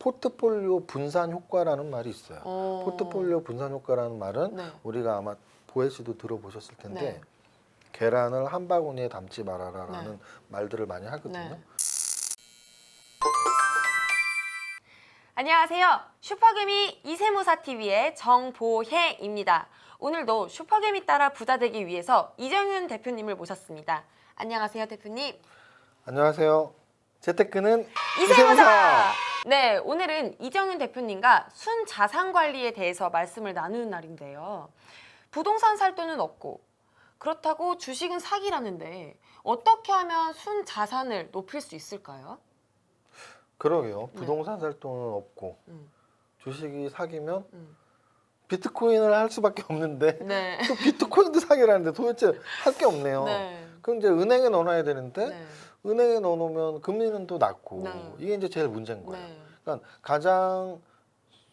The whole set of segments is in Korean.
포트폴리오 분산 효과라는 말이 있어요. 어. 포트폴리오 분산 효과라는 말은 네. 우리가 아마 보혜 씨도 들어보셨을 텐데 네. 계란을 한 바구니에 담지 말아라라는 네. 말들을 많이 하거든요. 네. 안녕하세요. 슈퍼개미 이세무사TV의 정보혜입니다. 오늘도 슈퍼개미 따라 부자 되기 위해서 이정윤 대표님을 모셨습니다. 안녕하세요, 대표님. 안녕하세요. 재테크는 이세무사! 네, 오늘은 이정윤 대표님과 순자산 관리에 대해서 말씀을 나누는 날인데요. 부동산 살 돈은 없고 그렇다고 주식은 사기라는데 어떻게 하면 순자산을 높일 수 있을까요? 그러게요. 네. 부동산 살 돈은 없고 음. 주식이 사기면 음. 비트코인을 할 수밖에 없는데 네. 또 비트코인도 사기라는데 도대체 할 게 없네요. 네. 그럼 이제 은행에 넣어놔야 되는데 네. 은행에 넣어놓으면 금리는 또 낮고 네. 이게 이제 제일 문제인 거예요. 네. 그러니까 가장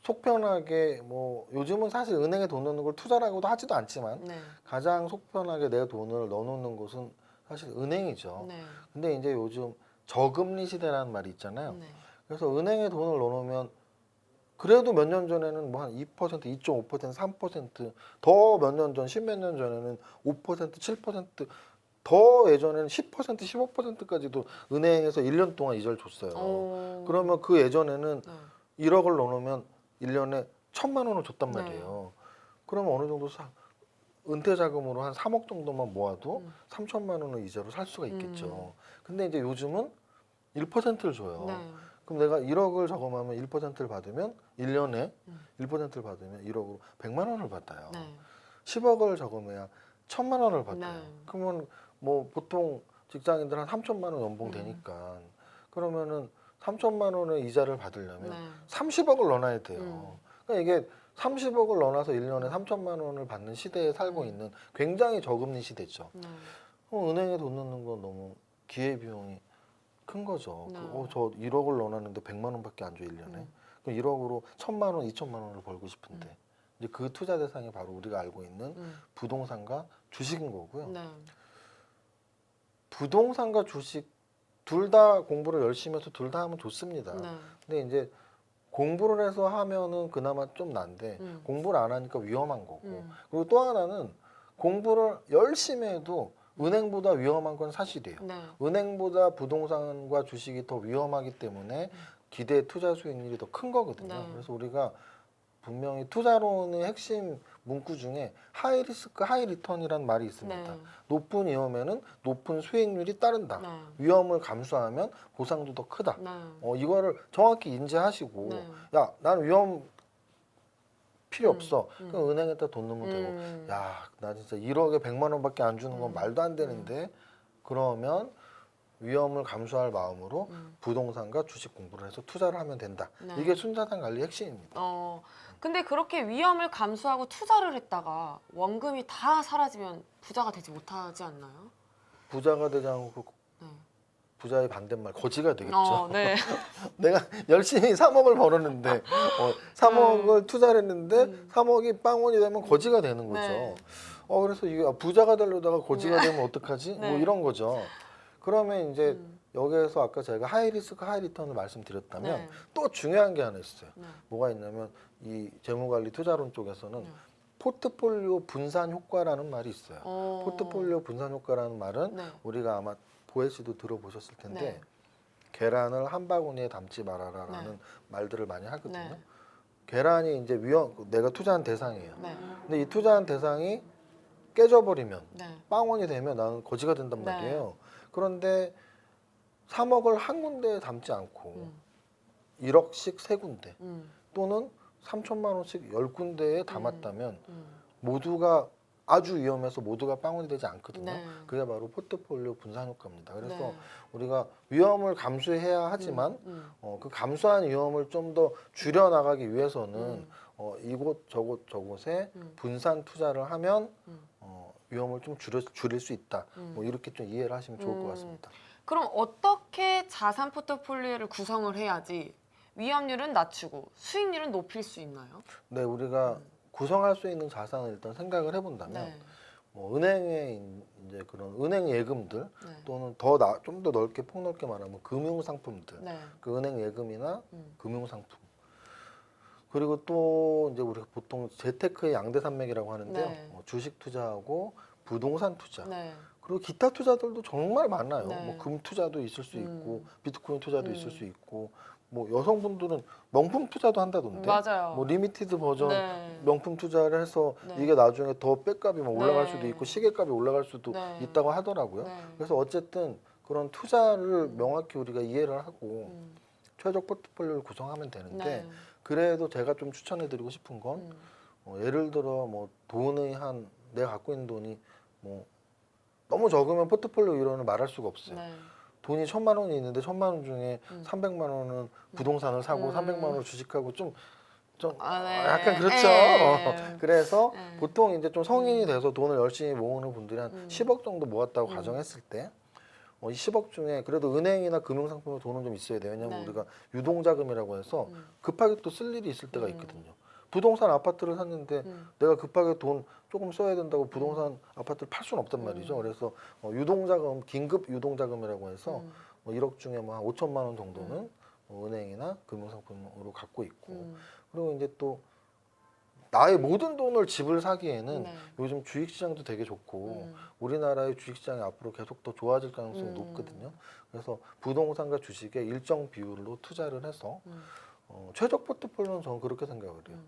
속편하게 뭐 요즘은 사실 은행에 돈 넣는 걸 투자라고도 하지도 않지만 네. 가장 속편하게 내 돈을 넣어놓는 곳은 사실 은행이죠. 네. 근데 이제 요즘 저금리 시대라는 말이 있잖아요. 네. 그래서 은행에 돈을 넣어놓으면 그래도 몇 년 전에는 뭐 한 2%, 2.5%, 3%더 몇 년 전, 십몇 년 전에는 5%, 7%더 예전에는 10%, 15%까지도 은행에서 1년 동안 이자를 줬어요. 그러면 그 예전에는 네. 1억을 넣어놓으면 1년에 1,000만 원을 줬단 네. 말이에요. 그러면 어느 정도 은퇴 자금으로 한 3억 정도만 모아도 3천만 원을 이자로 살 수가 있겠죠. 근데 이제 요즘은 1%를 줘요. 네. 그럼 내가 1억을 저금하면 1%를 받으면 1년에 1%를 받으면 1억으로 100만 원을 받아요. 네. 10억을 저금해야 1,000만 원을 받아요. 네. 그러면 뭐 보통 직장인들 한 3천만 원 연봉 되니까 그러면은 3천만 원의 이자를 받으려면 네. 30억을 넣어놔야 돼요. 그러니까 이게 30억을 넣어놔서 1년에 3천만 원을 받는 시대에 살고 있는 굉장히 저금리 시대죠. 네. 은행에 돈 넣는 건 너무 기회비용이 큰 거죠. 네. 저 1억을 넣어놨는데 100만 원밖에 안 줘 1년에. 그럼 1억으로 1,000만 원, 2천만 원을 벌고 싶은데 이제 그 투자 대상이 바로 우리가 알고 있는 부동산과 주식인 거고요. 네. 부동산과 주식 둘 다 공부를 열심히 해서 둘 다 하면 좋습니다. 네. 근데 이제 공부를 해서 하면은 그나마 좀 난데 공부를 안 하니까 위험한 거고. 그리고 또 하나는 공부를 열심히 해도 은행보다 위험한 건 사실이에요. 네. 은행보다 부동산과 주식이 더 위험하기 때문에 기대 투자 수익률이 더 큰 거거든요. 네. 그래서 우리가 분명히 투자론의 핵심 문구 중에 하이 리스크 하이 리턴이라는 말이 있습니다. 네. 높은 위험에는 높은 수익률이 따른다. 네. 위험을 감수하면 보상도 더 크다. 네. 이거를 정확히 인지하시고 네. 야, 난 위험 필요 없어. 그럼 은행에다 돈 넣으면 되고 야, 나 진짜 1억에 100만 원밖에 안 주는 건 말도 안 되는데 그러면 위험을 감수할 마음으로 부동산과 주식 공부를 해서 투자를 하면 된다. 네. 이게 순자산 관리 핵심입니다. 근데 그렇게 위험을 감수하고 투자를 했다가 원금이 다 사라지면 부자가 되지 못하지 않나요? 부자가 되지 않고 네. 부자의 반대말 거지가 되겠죠. 네. 내가 열심히 3억을 벌었는데 3억을 투자를 했는데 3억이 빵원이 되면 거지가 되는 거죠. 네. 그래서 이게 부자가 되려다가 거지가 되면 어떡하지? 네. 뭐 이런 거죠. 그러면 이제 여기에서 아까 제가 하이 리스크 하이 리턴을 말씀드렸다면 네. 또 중요한 게 하나 있어요. 네. 뭐가 있냐면 이 재무관리 투자론 쪽에서는 네. 포트폴리오 분산 효과라는 말이 있어요. 어. 포트폴리오 분산 효과라는 말은 네. 우리가 아마 보혜 씨도 들어보셨을 텐데 네. 계란을 한 바구니에 담지 말아라라는 네. 말들을 많이 하거든요. 네. 계란이 이제 내가 투자한 대상이에요. 네. 근데 이 투자한 대상이 깨져버리면 네. 빵원이 되면 나는 거지가 된단 네. 말이에요. 그런데 3억을 한 군데에 담지 않고 1억씩 세 군데 또는 3천만 원씩 10군데에 담았다면 모두가 아주 위험해서 모두가 빵원이 되지 않거든요. 네. 그게 바로 포트폴리오 분산 효과입니다. 그래서 네. 우리가 위험을 감수해야 하지만 그 감수한 위험을 좀 더 줄여나가기 위해서는 이곳 저곳 저곳에 분산 투자를 하면 위험을 좀 줄일 수 있다. 뭐 이렇게 좀 이해를 하시면 좋을 것 같습니다. 그럼 어떻게 자산 포트폴리오를 구성을 해야지 위험률은 낮추고 수익률은 높일 수 있나요? 네, 우리가 구성할 수 있는 자산을 일단 생각을 해본다면 네. 은행의 이제 그런 은행 예금들 네. 또는 좀 더 넓게 폭넓게 말하면 금융 상품들, 네. 그 은행 예금이나 음. 금융 상품. 그리고 또 이제 우리가 보통 재테크의 양대 산맥이라고 하는데요. 네. 주식 투자하고 부동산 투자. 네. 그리고 기타 투자들도 정말 많아요. 네. 뭐 금 투자도 있을 수 있고 음. 비트코인 투자도 있을 음. 수 있고 뭐 여성분들은 명품 투자도 한다던데. 맞아요. 뭐 리미티드 버전 네. 명품 투자를 해서 네. 이게 나중에 더 백값이 막 올라갈 네. 수도 있고 시계값이 올라갈 수도 네. 있다고 하더라고요. 네. 그래서 어쨌든 그런 투자를 명확히 우리가 이해를 하고 음. 최적 포트폴리오를 구성하면 되는데 네. 그래도 제가 좀 추천해드리고 싶은 건 예를 들어 뭐 돈의 내가 갖고 있는 돈이 뭐 너무 적으면 포트폴리오 이론을 말할 수가 없어요. 네. 돈이 1,000만 원이 있는데 1,000만 원 중에 300만 원은 부동산을 사고 300만 원을 주식하고 좀 네. 약간 그렇죠. 네. 그래서 네. 보통 이제 좀 성인이 돼서 돈을 열심히 모으는 분들이 한 10억 정도 모았다고 가정했을 때 이 10억 중에 그래도 은행이나 금융상품에 돈은 좀 있어야 돼요. 왜냐하면 네. 우리가 유동자금이라고 해서 급하게 또 쓸 일이 있을 때가 있거든요. 부동산 아파트를 샀는데 내가 급하게 돈 조금 써야 된다고 부동산 아파트를 팔 수는 없단 말이죠. 그래서 유동자금, 긴급 유동자금이라고 해서 1억 중에 뭐 한 5천만 원 정도는 은행이나 금융상품으로 갖고 있고 그리고 이제 또 나의 모든 돈을 집을 사기에는 네. 요즘 주식시장도 되게 좋고 우리나라의 주식시장이 앞으로 계속 더 좋아질 가능성이 높거든요. 그래서 부동산과 주식에 일정 비율로 투자를 해서 최적 포트폴리오는 저는 그렇게 생각을 해요.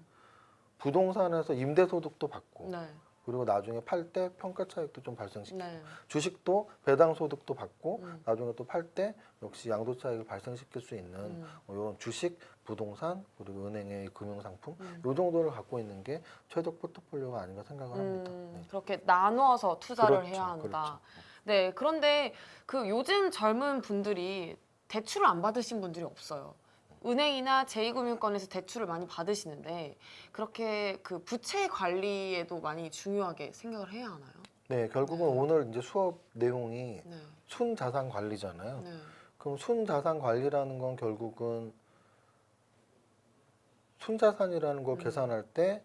부동산에서 임대소득도 받고 네. 그리고 나중에 팔 때 평가 차익도 좀 발생시키고 네. 주식도 배당 소득도 받고 나중에 또 팔 때 역시 양도 차익을 발생시킬 수 있는 이런 주식, 부동산 그리고 은행의 금융상품 이 정도를 갖고 있는 게 최적 포트폴리오가 아닌가 생각을 합니다. 네. 그렇게 나누어서 투자를 그렇죠, 해야 한다. 그렇죠. 네, 그런데 그 요즘 젊은 분들이 대출을 안 받으신 분들이 없어요. 은행이나 제2금융권에서 대출을 많이 받으시는데 그렇게 그 부채 관리에도 많이 중요하게 생각을 해야 하나요? 네, 결국은 오늘 이제 수업 내용이 네. 순자산 관리잖아요. 네. 그럼 순자산 관리라는 건 결국은 순자산이라는 걸 계산할 때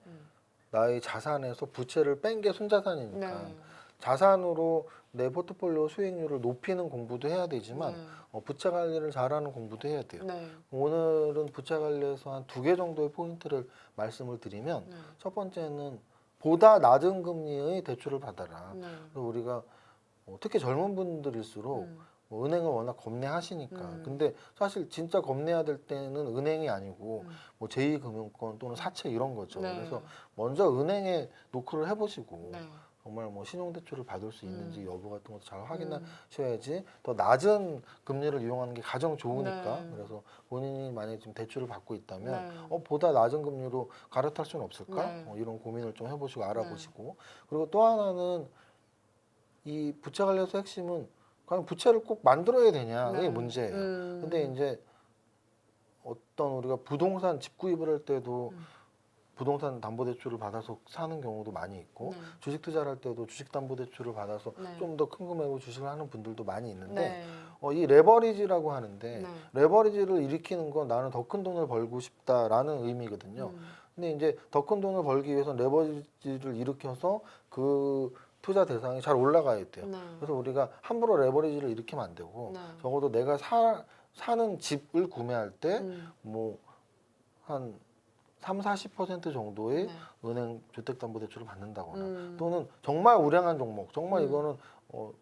나의 자산에서 부채를 뺀 게 순자산이니까 네. 자산으로 내 포트폴리오 수익률을 높이는 공부도 해야 되지만 네. 부채 관리를 잘하는 공부도 해야 돼요. 네. 오늘은 부채 관리에서 한 2개 정도의 포인트를 말씀을 드리면 네. 첫 번째는 보다 낮은 금리의 대출을 받아라. 네. 그리고 우리가 특히 젊은 분들일수록 은행을 워낙 겁내하시니까. 근데 사실 진짜 겁내야 될 때는 은행이 아니고 뭐 제2금융권 또는 사채 이런 거죠. 네. 그래서 먼저 은행에 노크를 해보시고 네. 정말 뭐 신용대출을 받을 수 있는지 여부 같은 것도 잘 확인하셔야지 더 낮은 금리를 이용하는 게 가장 좋으니까. 네. 그래서 본인이 만약에 지금 대출을 받고 있다면 네. 보다 낮은 금리로 갈아탈 수는 없을까? 네. 이런 고민을 좀 해보시고 알아보시고. 그리고 또 하나는 이 부채 관리에서 핵심은 과연 부채를 꼭 만들어야 되냐의 네. 문제예요. 근데 이제 어떤 우리가 부동산 집 구입을 할 때도 부동산 담보대출을 받아서 사는 경우도 많이 있고 네. 주식 투자를 할 때도 주식 담보대출을 받아서 네. 좀 더 큰 금액으로 주식을 하는 분들도 많이 있는데 네. 이 레버리지라고 하는데 네. 레버리지를 일으키는 건 나는 더 큰 돈을 벌고 싶다라는 의미거든요. 근데 이제 더 큰 돈을 벌기 위해서는 레버리지를 일으켜서 그 투자 대상이 잘 올라가야 돼요. 네. 그래서 우리가 함부로 레버리지를 일으키면 안 되고 네. 적어도 내가 사는 집을 구매할 때 뭐 한 30-40% 정도의 네. 은행 주택담보대출을 받는다거나 또는 정말 우량한 종목, 정말 이거는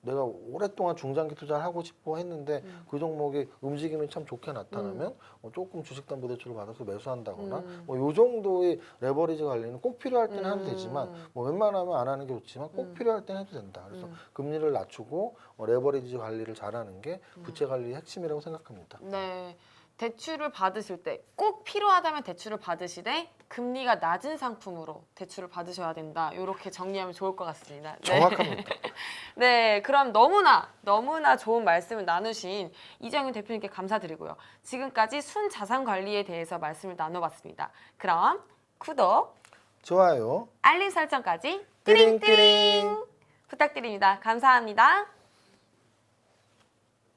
내가 오랫동안 중장기 투자를 하고 싶어 했는데 그 종목의 움직임이 참 좋게 나타나면 조금 주식담보대출을 받아서 매수한다거나 뭐 요 정도의 레버리지 관리는 꼭 필요할 때는 하면 되지만 뭐 웬만하면 안 하는 게 좋지만 꼭 필요할 때는 해도 된다. 그래서 금리를 낮추고 레버리지 관리를 잘하는 게 부채 관리의 핵심이라고 생각합니다. 네. 대출을 받으실 때 꼭 필요하다면 대출을 받으시되 금리가 낮은 상품으로 대출을 받으셔야 된다. 이렇게 정리하면 좋을 것 같습니다. 네. 정확합니다. 네, 그럼 너무나 좋은 말씀을 나누신 이정윤 대표님께 감사드리고요. 지금까지 순자산 관리에 대해서 말씀을 나눠봤습니다. 그럼 구독, 좋아요. 알림 설정까지 띠링, 띠링띠링 부탁드립니다. 감사합니다.